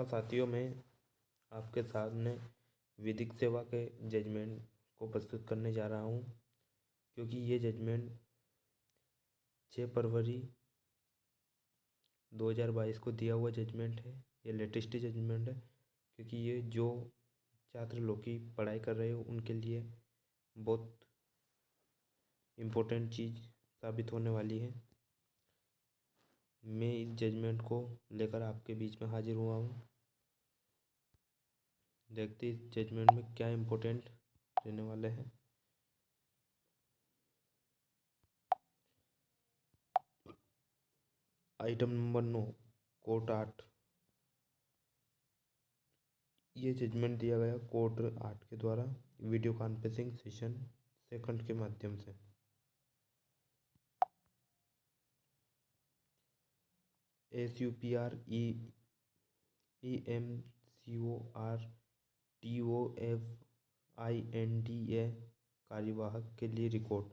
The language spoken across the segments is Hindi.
नमस्कार साथियों, मैं आपके सामने विधिक सेवा के जजमेंट को प्रस्तुत करने जा रहा हूं, क्योंकि ये जजमेंट 6 फरवरी 2022 को दिया हुआ जजमेंट है। ये लेटेस्ट जजमेंट है, क्योंकि ये जो छात्र लोग की पढ़ाई कर रहे हो उनके लिए बहुत इम्पोर्टेंट चीज़ साबित होने वाली है। मैं इस जजमेंट को लेकर आपके बीच में हाजिर हुआ हूँ। देखते इस जजमेंट में क्या इम्पोर्टेंट रहने वाले हैं। Item number 9, court 8। ये जजमेंट दिया गया कोर्ट 8 के द्वारा वीडियो कॉन्फ्रेंसिंग सेशन सेकंड के माध्यम से। SUPREMCORTOFINDA कार्यवाहक के लिए रिकॉर्ड,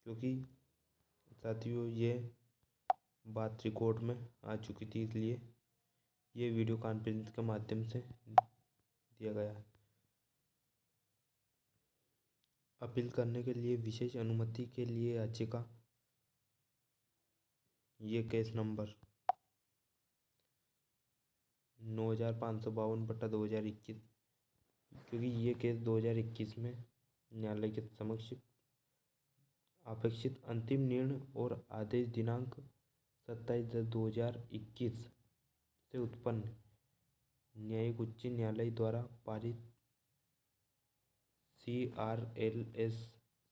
क्योंकि साथियों ये बात रिकॉर्ड में आ चुकी थी, इसलिए ये वीडियो कॉन्फ्रेंस के माध्यम से दिया गया है। अपील करने के लिए विशेष अनुमति के लिए याचिका, ये केस नंबर 9552/2021, क्योंकि ये केस 2021 में न्यायालय के समक्ष अपेक्षित अंतिम निर्णय और आदेश दिनांक 27/10/2021 से उत्पन्न न्यायिक उच्च न्यायालय द्वारा पारित CRLS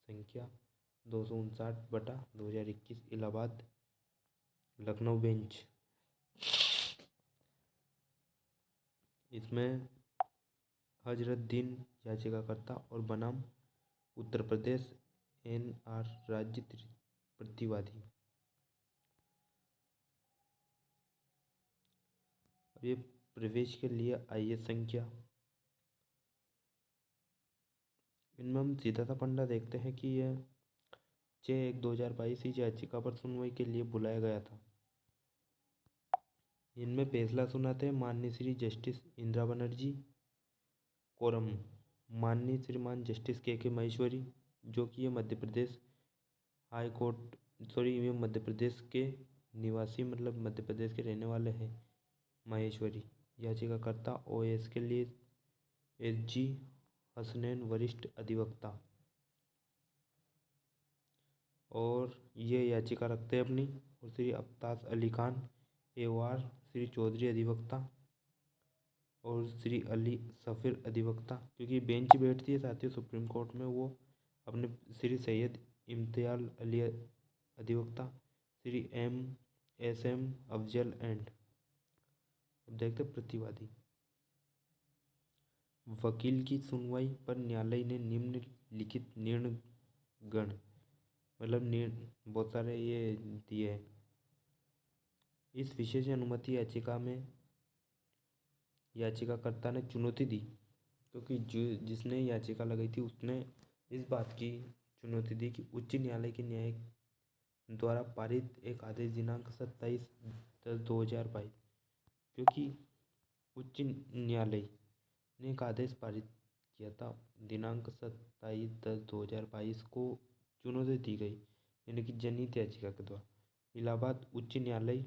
संख्या 259/2021 इलाहाबाद लखनऊ बेंच। इसमें हजरतुद्दीन याचिकाकर्ता और बनाम उत्तर प्रदेश NR राज्य प्रतिवादी। ये प्रवेश के लिए आइए संख्या, इनमें हम सीधा सा फंडा देखते हैं कि यह 6/1/2022 इस याचिका पर सुनवाई के लिए बुलाया गया था। इनमें फैसला सुनाते हैं माननीय श्री जस्टिस इंदिरा बनर्जी, कोरम माननीय श्रीमान जस्टिस KK महेश्वरी, जो कि ये मध्य प्रदेश हाई कोर्ट ये मध्य प्रदेश के निवासी, मतलब मध्य प्रदेश के रहने वाले हैं महेश्वरी। याचिकाकर्ता OS के लिए SG हसनैन वरिष्ठ अधिवक्ता, और ये याचिका रखते हैं अपनी, और श्री अफ्ताब अली खान AOR श्री चौधरी अधिवक्ता और श्री अली सफ़ीर अधिवक्ता। क्योंकि बेंच बैठती है साथियों सुप्रीम कोर्ट में, वो अपने श्री सैयद इम्तियाज़ अली अधिवक्ता, श्री SM अफजल एंड। अब देखते प्रतिवादी। वकील की सुनवाई पर न्यायालय ने निम्नलिखित निर्णय गण, मतलब बहुत सारे ये दिए हैं। इस विशेष अनुमति याचिका में याचिकाकर्ता ने चुनौती दी, क्योंकि जिसने याचिका लगाई थी उसने इस बात की चुनौती दी कि उच्च न्यायालय के न्यायिक द्वारा पारित एक आदेश दिनांक 27/10/2022, क्योंकि उच्च न्यायालय ने एक आदेश पारित किया था दिनांक 27/10/2022 को चुनौती दी गई, यानी कि जनहित याचिका के द्वारा इलाहाबाद उच्च न्यायालय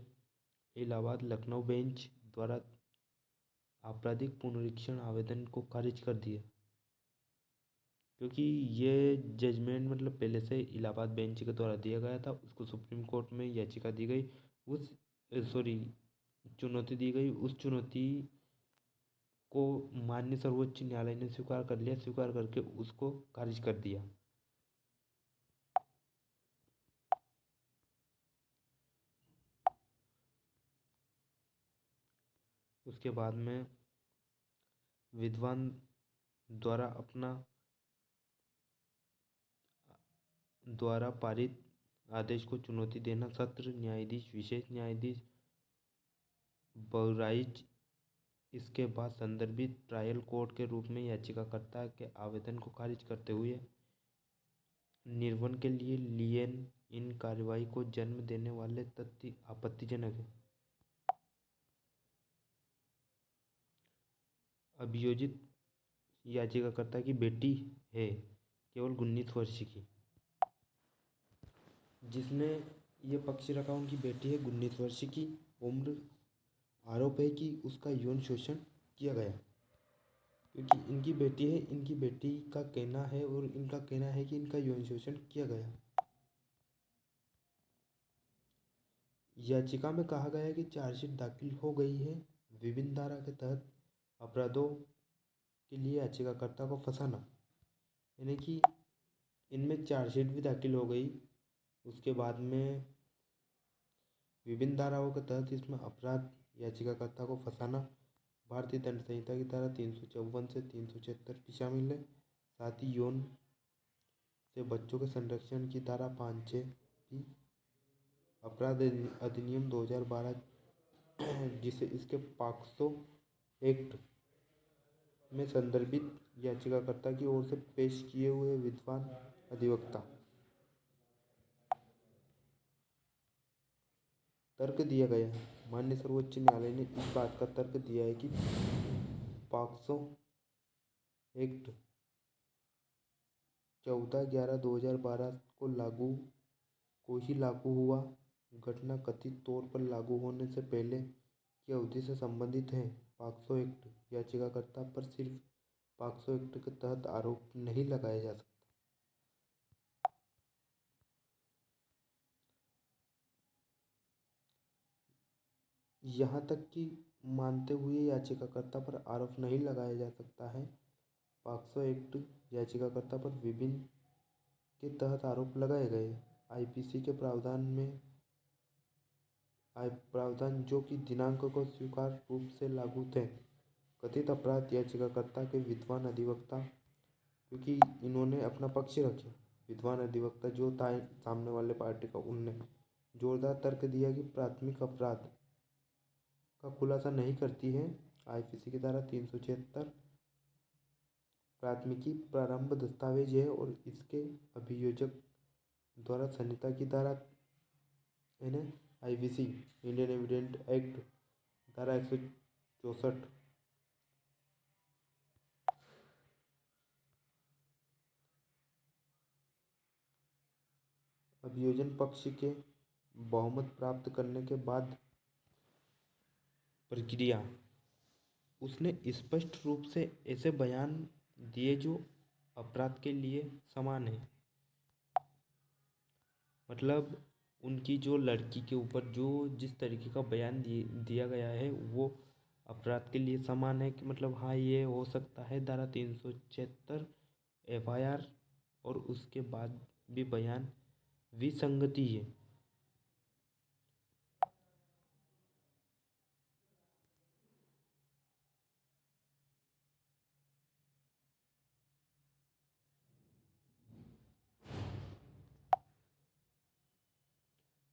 इलाहाबाद लखनऊ बेंच द्वारा आपराधिक पुनरीक्षण आवेदन को खारिज कर दिया। क्योंकि ये जजमेंट मतलब पहले से इलाहाबाद बेंच के द्वारा दिया गया था, उसको सुप्रीम कोर्ट में याचिका दी गई, चुनौती दी गई। उस चुनौती को माननीय सर्वोच्च न्यायालय ने स्वीकार कर लिया, स्वीकार करके उसको खारिज कर दिया। उसके बाद में विद्वान द्वारा पारित आदेश को चुनौती देना सत्र न्यायाधीश विशेष न्यायाधीश बहराइच, इसके बाद संदर्भित ट्रायल कोर्ट के रूप में याचिकाकर्ता के आवेदन को खारिज करते हुए निर्वन के लिए लियन इन कार्रवाई को जन्म देने वाले तथ्य आपत्तिजनक है। अभियोजित याचिकाकर्ता की बेटी है, केवल 19 वर्ष की। जिसने ये पक्ष रखा उनकी बेटी है 19 वर्ष की उम्र। आरोप है कि उसका यौन शोषण किया गया, क्योंकि इनकी बेटी है, इनकी बेटी का कहना है और इनका कहना है कि इनका यौन शोषण किया गया। याचिका में कहा गया है कि चार्जशीट दाखिल हो गई है विभिन्न धारा के तहत अपराधों के लिए याचिकाकर्ता को फंसाना, यानी कि इनमें चार्जशीट भी दाखिल हो गई। उसके बाद में विभिन्न धाराओं के तहत इसमें अपराध याचिकाकर्ता को फंसाना भारतीय दंड संहिता की धारा 354 से 376 भी शामिल है। साथ ही यौन से बच्चों के संरक्षण की धारा 5(6) भी, अपराध अधिनियम 2012 जिसे इसके पॉक्सो एक्ट में संदर्भित याचिकाकर्ता की ओर से पेश किए हुए विद्वान अधिवक्ता तर्क दिया गया है। माननीय सर्वोच्च न्यायालय ने इस बात का तर्क दिया है कि पॉक्सो एक्ट 14/11/2012 को ही लागू हुआ। घटना कथित तौर पर लागू होने से पहले की अवधि से संबंधित है। पॉक्सो एक्ट याचिकाकर्ता पर सिर्फ पॉक्सो एक्ट के तहत आरोप नहीं लगाया जा सकता। यहाँ तक कि मानते हुए याचिकाकर्ता पर आरोप नहीं लगाया जा सकता है। पॉक्सो एक्ट याचिकाकर्ता पर विभिन्न के तहत आरोप लगाए गए। आईपीसी के प्रावधान जो कि दिनांक को स्वीकार्य रूप से लागू थे। कथित अपराध याचिकाकर्ता के विद्वान अधिवक्ता, क्योंकि इन्होंने अपना पक्ष रखा, विद्वान अधिवक्ता जो था सामने वाले पार्टी का, उनने जोरदार तर्क दिया कि प्राथमिक अपराध का खुलासा नहीं करती है। आईपीसी की धारा 376 प्राथमिकी प्रारंभ दस्तावेज है और इसके अभियोजक द्वारा संहिता की धारा आईपीसी इंडियन एविडेंस एक्ट धारा 164 अभियोजन पक्ष के बहुमत प्राप्त करने के बाद प्रक्रिया, उसने स्पष्ट रूप से ऐसे बयान दिए जो अपराध के लिए समान है। मतलब उनकी जो लड़की के ऊपर जो जिस तरीके का बयान दिया गया है वो अपराध के लिए समान है, कि मतलब हाँ ये हो सकता है धारा 376 एफआईआर, और उसके बाद भी बयान विसंगति है।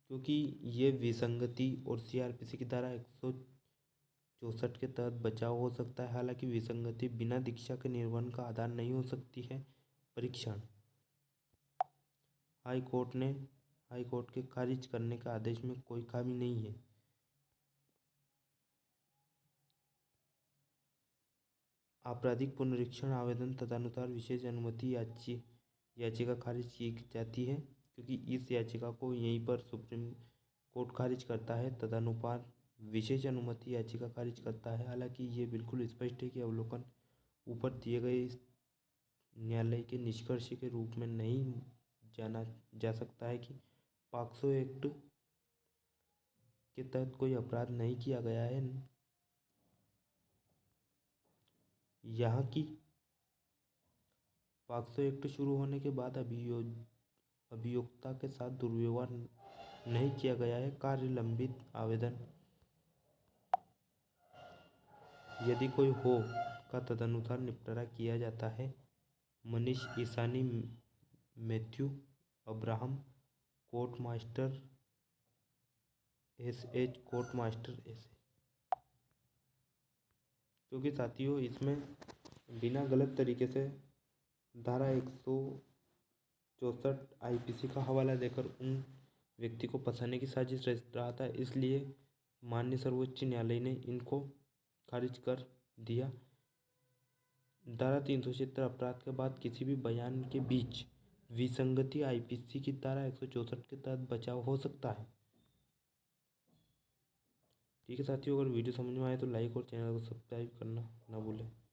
क्योंकि ये विसंगति और सीआरपीसी की धारा 164 के तहत बचाव हो सकता है। हालांकि विसंगति बिना दीक्षा के निर्वहन का आधार नहीं हो सकती है। परीक्षण, हाई कोर्ट के खारिज करने के आदेश में कोई खामी नहीं है। आपराधिक पुनरीक्षण आवेदन तदनुसार विशेष अनुमति याचिका खारिज की जाती है, क्योंकि इस याचिका को यहीं पर सुप्रीम कोर्ट खारिज करता है, तदनुसार विशेष अनुमति याचिका खारिज करता है। हालांकि ये बिल्कुल स्पष्ट है कि अवलोकन ऊपर दिए गए न्यायालय के निष्कर्ष के रूप में नहीं जाना जा सकता है कि पॉक्सो एक्ट के तहत कोई अपराध नहीं किया गया है। यहाँ की पॉक्सो एक्ट शुरू होने के बाद अभियोक्ता के साथ दुर्व्यवहार नहीं किया गया है। कार्य लंबित आवेदन यदि कोई हो का तदनुसार निपटारा किया जाता है। Manish Isani, Matthew Abraham, court master एस कोर्ट मास्टर एस। क्योंकि साथियों इसमें बिना गलत तरीके से धारा 164 आईपीसी का हवाला देकर उन व्यक्ति को फंसाने की साजिश रहा था, इसलिए माननीय सर्वोच्च न्यायालय ने इनको खारिज कर दिया। धारा 376 अपराध के बाद किसी भी बयान के बीच विसंगति आईपीसी की धारा 164 के तहत बचाव हो सकता है। ठीक है साथियों, अगर वीडियो समझ में आए तो लाइक और चैनल को सब्सक्राइब करना ना भूलें।